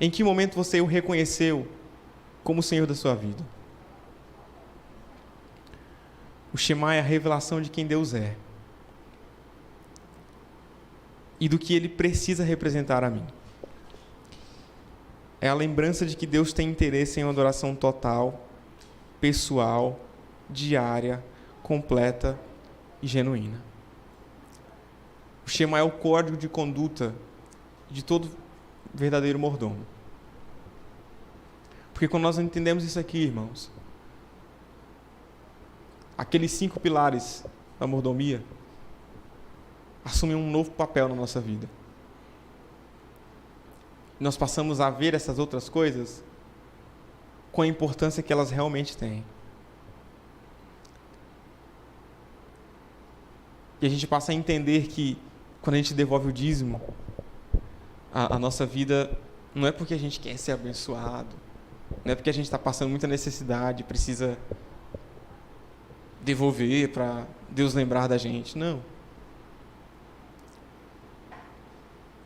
Em que momento você o reconheceu como o Senhor da sua vida? O Shema é a revelação de quem Deus é e do que Ele precisa representar a mim. É a lembrança de que Deus tem interesse em uma adoração total, pessoal, diária, completa e genuína. O Shema é o código de conduta de todo verdadeiro mordomo. Porque quando nós entendemos isso aqui, irmãos, aqueles 5 pilares da mordomia assumem um novo papel na nossa vida. Nós passamos a ver essas outras coisas com a importância que elas realmente têm. E a gente passa a entender que quando a gente devolve o dízimo, a nossa vida não é porque a gente quer ser abençoado, não é porque a gente está passando muita necessidade, precisa devolver para Deus lembrar da gente. Não.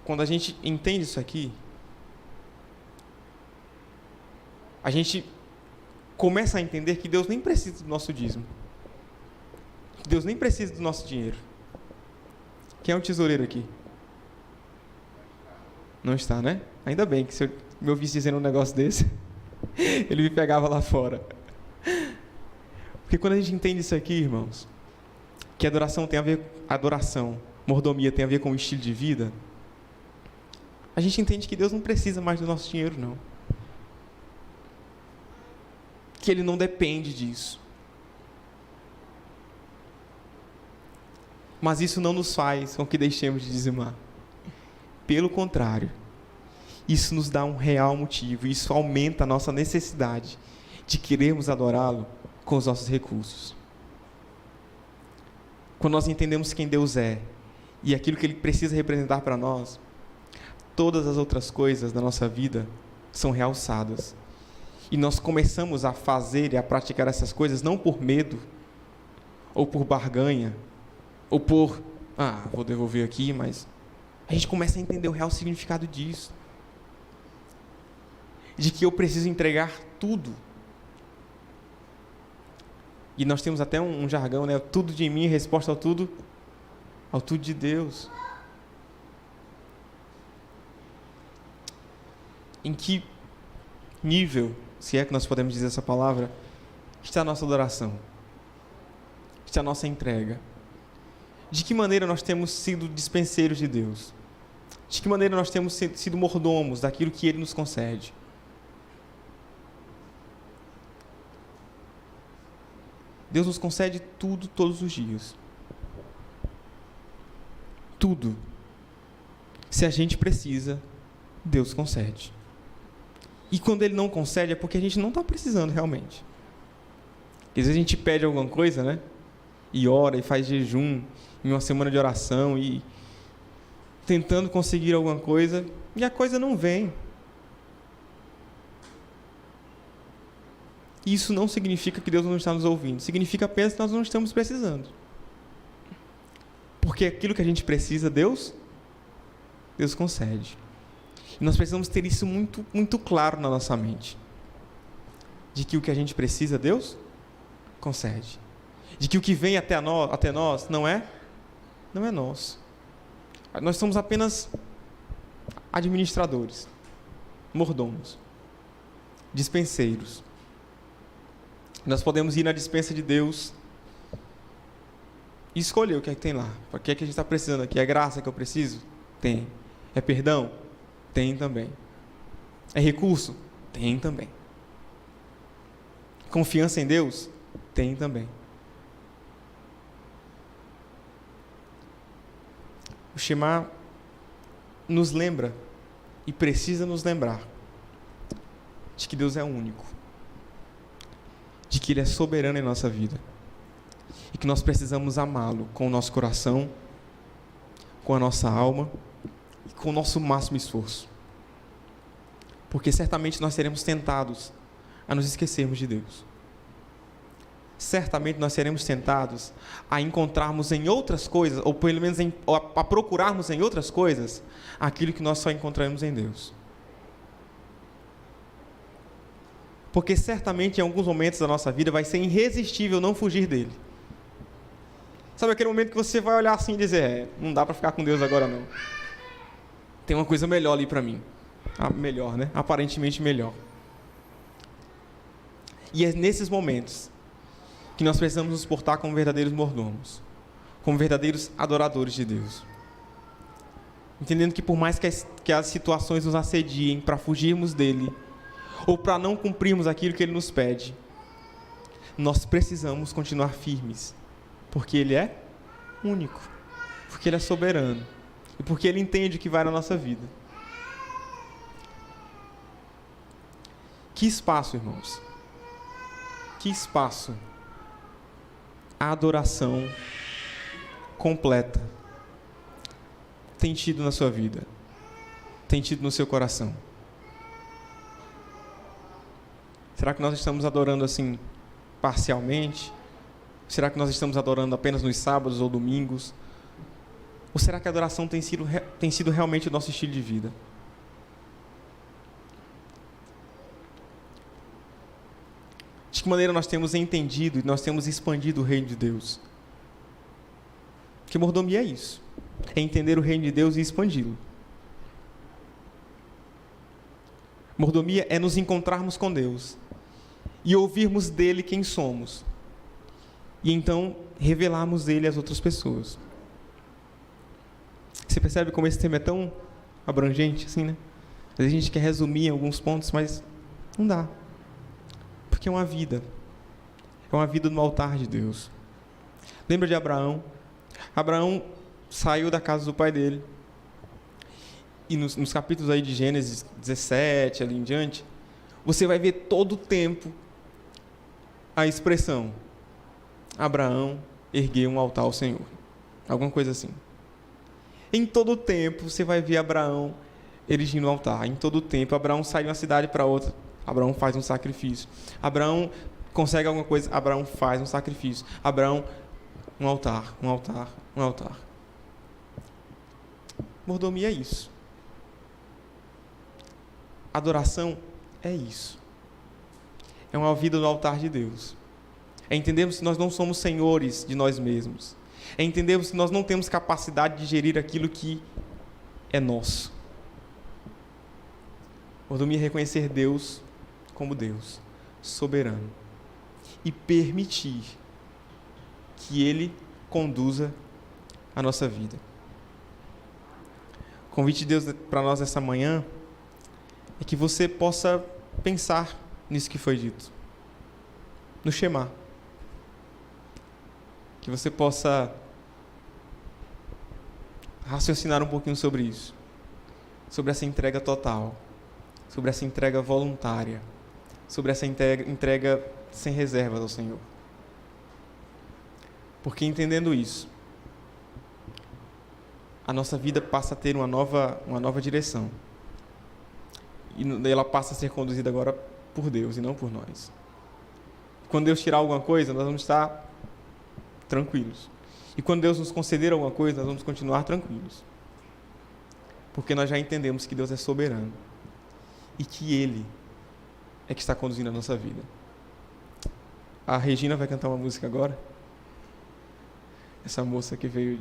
Quando a gente entende isso aqui, a gente começa a entender que Deus nem precisa do nosso dízimo. Que Deus nem precisa do nosso dinheiro. Quem é o tesoureiro aqui? Não está, né? Ainda bem que se eu me ouvisse dizendo um negócio desse, ele me pegava lá fora. Porque quando a gente entende isso aqui, irmãos, que mordomia tem a ver com o estilo de vida, a gente entende que Deus não precisa mais do nosso dinheiro, não. Que Ele não depende disso. Mas isso não nos faz com que deixemos de dizimar. Pelo contrário, isso nos dá um real motivo, isso aumenta a nossa necessidade de querermos adorá-lo com os nossos recursos. Quando nós entendemos quem Deus é e aquilo que Ele precisa representar para nós, todas as outras coisas da nossa vida são realçadas. E nós começamos a fazer e a praticar essas coisas não por medo, ou por barganha, ou por, vou devolver aqui, mas a gente começa a entender o real significado disso. De que eu preciso entregar tudo. E nós temos até um jargão, né? Tudo de mim, resposta ao tudo de Deus. Em que nível, se é que nós podemos dizer essa palavra, está a nossa adoração? Está a nossa entrega? De que maneira nós temos sido dispenseiros de Deus? De que maneira nós temos sido mordomos daquilo que Ele nos concede? Deus nos concede tudo todos os dias. tudo. Se a gente precisa, Deus concede. E quando Ele não concede, é porque a gente não está precisando realmente. Às vezes a gente pede alguma coisa, né? E ora, e faz jejum, em uma semana de oração, e tentando conseguir alguma coisa, e a coisa não vem. Isso não significa que Deus não está nos ouvindo. Significa apenas que nós não estamos precisando. Porque aquilo que a gente precisa, Deus concede. E nós precisamos ter isso muito, muito claro na nossa mente. De que o que a gente precisa, Deus concede. De que o que vem até nós não é nosso. Nós somos apenas administradores, mordomos, dispenseiros. Nós podemos ir na dispensa de Deus e escolher o que é que tem lá. O que é que a gente está precisando aqui? É graça que eu preciso? Tem. É perdão? Tem também. É recurso? Tem também. Confiança em Deus? Tem também. O Shema nos lembra e precisa nos lembrar de que Deus é único, de que Ele é soberano em nossa vida e que nós precisamos amá-lo com o nosso coração, com a nossa alma e com o nosso máximo esforço, porque certamente nós seremos tentados a nos esquecermos de Deus. Certamente nós seremos tentados a encontrarmos em outras coisas, ou pelo menos a procurarmos em outras coisas, aquilo que nós só encontramos em Deus. Porque certamente em alguns momentos da nossa vida vai ser irresistível não fugir dele. Sabe aquele momento que você vai olhar assim e dizer, não dá para ficar com Deus agora não. Tem uma coisa melhor ali para mim. Melhor, né? Aparentemente melhor. E é nesses momentos que nós precisamos nos portar como verdadeiros mordomos, como verdadeiros adoradores de Deus. Entendendo que por mais que as situações nos assediem para fugirmos dele, ou para não cumprirmos aquilo que ele nos pede, nós precisamos continuar firmes, porque ele é único, porque ele é soberano, e porque ele entende o que vai na nossa vida. Que espaço, irmãos, que espaço a adoração completa tem tido na sua vida, tem tido no seu coração? Será que nós estamos adorando assim parcialmente? Será que nós estamos adorando apenas nos sábados ou domingos? Ou será que a adoração tem sido realmente o nosso estilo de vida? De que maneira nós temos entendido e nós temos expandido o reino de Deus? Que mordomia é isso? É entender o reino de Deus e expandi-lo. Mordomia é nos encontrarmos com Deus e ouvirmos dele quem somos, e então revelarmos ele às outras pessoas. Você percebe como esse tema é tão abrangente assim, né? Às vezes a gente quer resumir em alguns pontos, mas não dá. Porque é uma vida no altar de Deus. Lembra de Abraão? Abraão saiu da casa do pai dele, e nos capítulos aí de Gênesis 17, ali em diante, você vai ver todo o tempo a expressão: Abraão ergueu um altar ao Senhor. Alguma coisa assim. Em todo o tempo você vai ver Abraão erigindo um altar. Em todo o tempo, Abraão sai de uma cidade para outra, Abraão faz um sacrifício. Abraão consegue alguma coisa, Abraão faz um sacrifício. Abraão, um altar, um altar, um altar. Mordomia é isso. Adoração é isso. É uma vida no altar de Deus. É entendermos que nós não somos senhores de nós mesmos. É entendermos que nós não temos capacidade de gerir aquilo que é nosso. Mordomia é reconhecer Deus como Deus, soberano, e permitir que Ele conduza a nossa vida. O convite de Deus para nós essa manhã é que você possa pensar nisso que foi dito, no Shema. Que você possa raciocinar um pouquinho sobre isso, sobre essa entrega total, sobre essa entrega voluntária, sobre essa entrega sem reservas ao Senhor. Porque entendendo isso, a nossa vida passa a ter uma nova direção. E ela passa a ser conduzida agora por Deus e não por nós. Quando Deus tirar alguma coisa, nós vamos estar tranquilos. E quando Deus nos conceder alguma coisa, nós vamos continuar tranquilos. Porque nós já entendemos que Deus é soberano. E que Ele é que está conduzindo a nossa vida. A Regina vai cantar uma música agora. Essa moça que veio...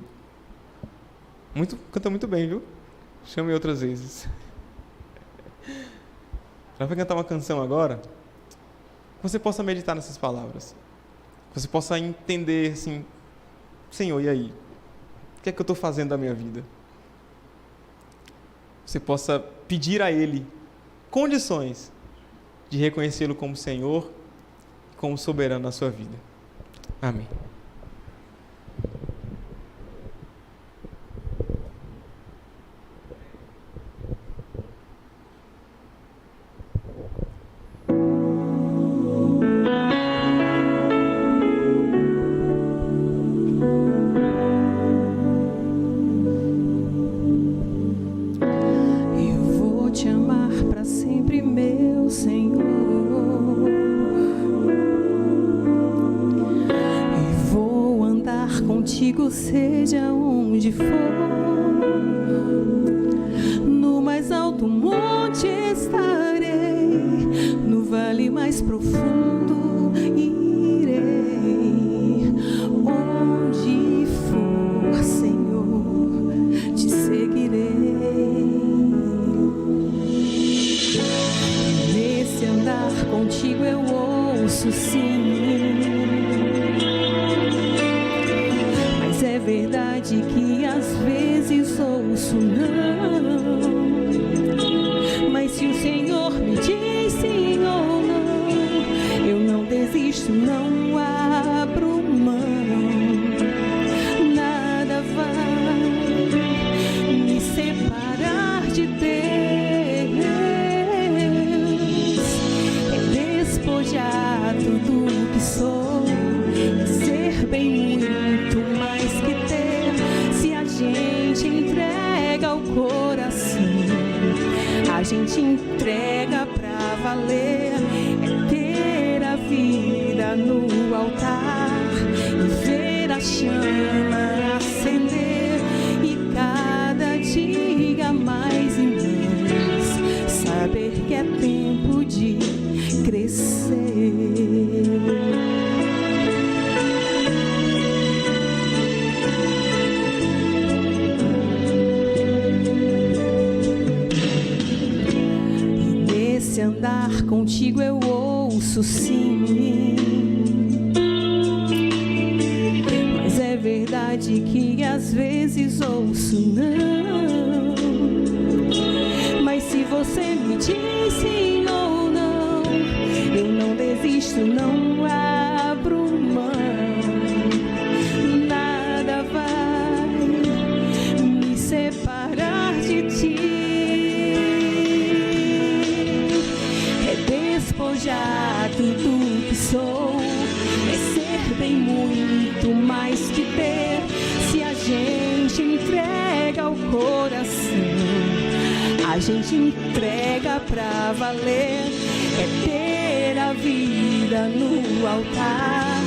canta muito bem, viu? Chame outras vezes. Ela vai cantar uma canção agora. Que você possa meditar nessas palavras. Que você possa entender assim... Senhor, e aí? O que é que eu estou fazendo da minha vida? Você possa pedir a Ele condições de reconhecê-lo como Senhor, como soberano na sua vida. Amém. Seja onde for, no mais alto monte estarei, no vale mais profundo irei. Onde for, Senhor, te seguirei. Nesse andar contigo eu ouço sim. É verdade que às vezes ouço não, mas se o Senhor me diz sim ou não, eu não desisto, não abro mão. Nada vai me separar de Deus, é despojar tudo que sou, é ser bem muito mais que ter. Se a gente entrega o coração, a gente entrega pra valer. É ter a vida no altar e ver a chama acender, e cada dia mais e mais saber que é tempo de crescer. Andar contigo eu ouço sim, mas é verdade que às vezes ouço não. Mas se você me diz sim ou não, eu não desisto, não abro mão. Nada vai me separar de ti. Despojar tudo que sou, é ser bem muito mais que ter. Se a gente entrega o coração, a gente entrega pra valer. É ter a vida no altar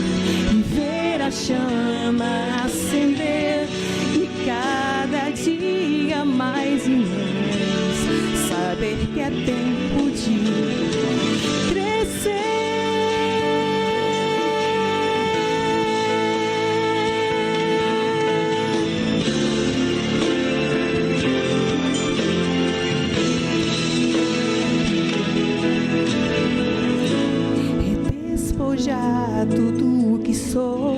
e ver a chama acender, e cada dia mais e mais saber que é tempo de crescer. Despojar tudo o que sou,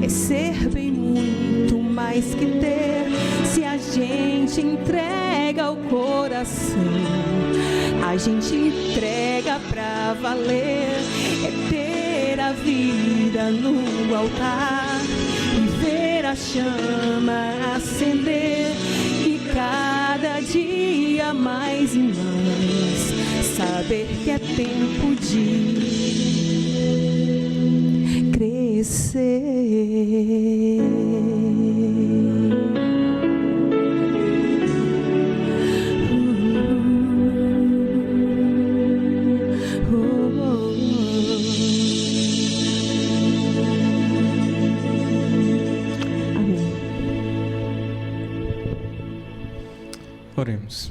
é ser bem muito mais que ter. Se a gente entrega o coração, a gente entrega pra valer. É ter a vida no altar e ver a chama acender, mais e mais, saber que é tempo de crescer. Oremos.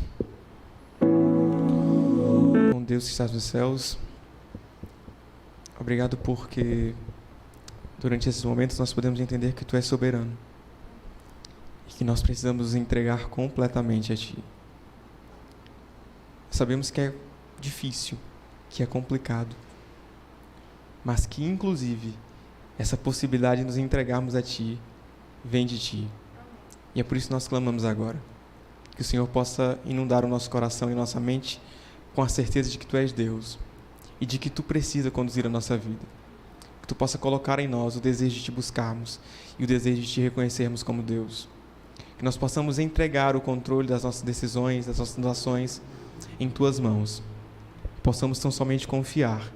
Bom Deus que estás nos céus, obrigado porque durante esses momentos nós podemos entender que Tu és soberano e que nós precisamos nos entregar completamente a Ti. Sabemos que é difícil, que é complicado, mas que inclusive essa possibilidade de nos entregarmos a Ti vem de Ti. E é por isso que nós clamamos agora. Que o Senhor possa inundar o nosso coração e nossa mente com a certeza de que Tu és Deus e de que Tu precisa conduzir a nossa vida. Que Tu possa colocar em nós o desejo de Te buscarmos e o desejo de Te reconhecermos como Deus. Que nós possamos entregar o controle das nossas decisões, das nossas ações em Tuas mãos. Possamos tão somente confiar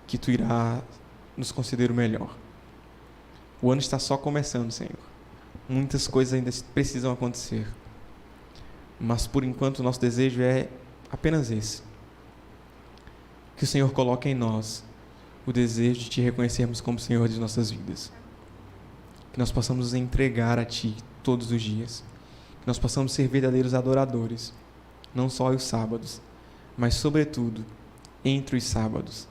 que Tu irá nos conceder o melhor. O ano está só começando, Senhor. Muitas coisas ainda precisam acontecer. Mas, por enquanto, o nosso desejo é apenas esse. Que o Senhor coloque em nós o desejo de Te reconhecermos como Senhor de nossas vidas. Que nós possamos nos entregar a Ti todos os dias. Que nós possamos ser verdadeiros adoradores, não só aos sábados, mas, sobretudo, entre os sábados.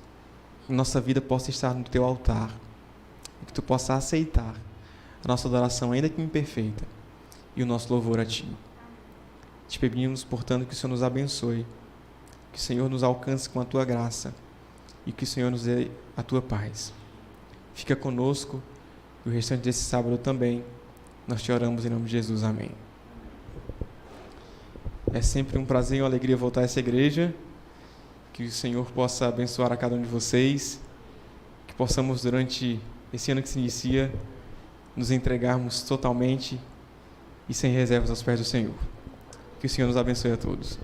Que nossa vida possa estar no Teu altar. Que Tu possa aceitar a nossa adoração, ainda que imperfeita, e o nosso louvor a Ti. Te pedimos, portanto, que o Senhor nos abençoe, que o Senhor nos alcance com a Tua graça e que o Senhor nos dê a Tua paz. Fica conosco e o restante desse sábado também. Nós Te oramos em nome de Jesus. Amém. É sempre um prazer e uma alegria voltar a essa igreja. Que o Senhor possa abençoar a cada um de vocês. Que possamos, durante esse ano que se inicia, nos entregarmos totalmente e sem reservas aos pés do Senhor. Que o Senhor nos abençoe a todos.